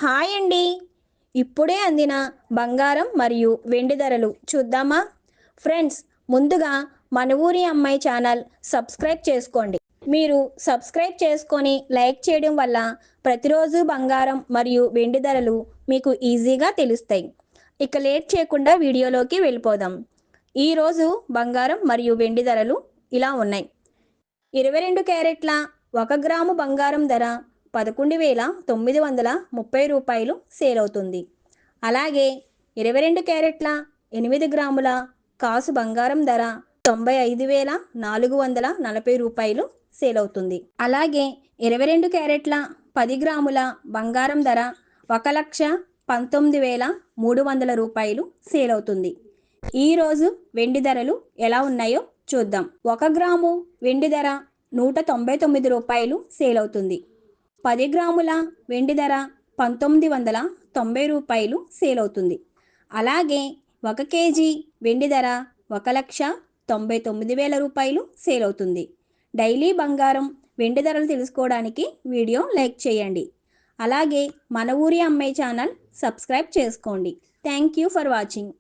Hi అండి. ఇప్పుడే అందిన బంగారం మరియు వెండి ధరలు చూద్దామా? ఫ్రెండ్స్, ముందుగా మన ఊరి అమ్మాయి ఛానల్ సబ్స్క్రైబ్ చేసుకోండి. మీరు సబ్స్క్రైబ్ చేసుకొని లైక్ చేయడం వల్ల ప్రతిరోజు బంగారం మరియు వెండి ధరలు మీకు ఈజీగా తెలుస్తాయి. ఇక లేట్ చేయకుండా వీడియోలోకి వెళ్ళిపోదాం. ఈరోజు బంగారం మరియు వెండి ధరలు ఇలా ఉన్నాయి. 22 క్యారెట్ల 1 గ్రాము బంగారం ధర 11,930 రూపాయలు సేల్ అవుతుంది. అలాగే 22 క్యారెట్ల 8 గ్రాముల కాసు బంగారం ధర 95,440 రూపాయలు సేల్ అవుతుంది. అలాగే 22 క్యారెట్ల 10 గ్రాముల బంగారం ధర 1,19,300 రూపాయలు సేల్ అవుతుంది. ఈరోజు వెండి ధరలు ఎలా ఉన్నాయో చూద్దాం. 1 గ్రాము వెండి ధర 199 రూపాయలు సేల్ అవుతుంది. 10 గ్రాముల వెండి ధర 1990 రూపాయలు సేల్ అవుతుంది. అలాగే 1 కేజీ వెండి ధర 1,99,000 రూపాయలు సేల్ అవుతుంది. డైలీ బంగారం వెండి ధరలు తెలుసుకోవడానికి వీడియో లైక్ చేయండి. అలాగే మన ఊరి అమ్మాయి ఛానల్ సబ్స్క్రైబ్ చేసుకోండి. Thank you for watching.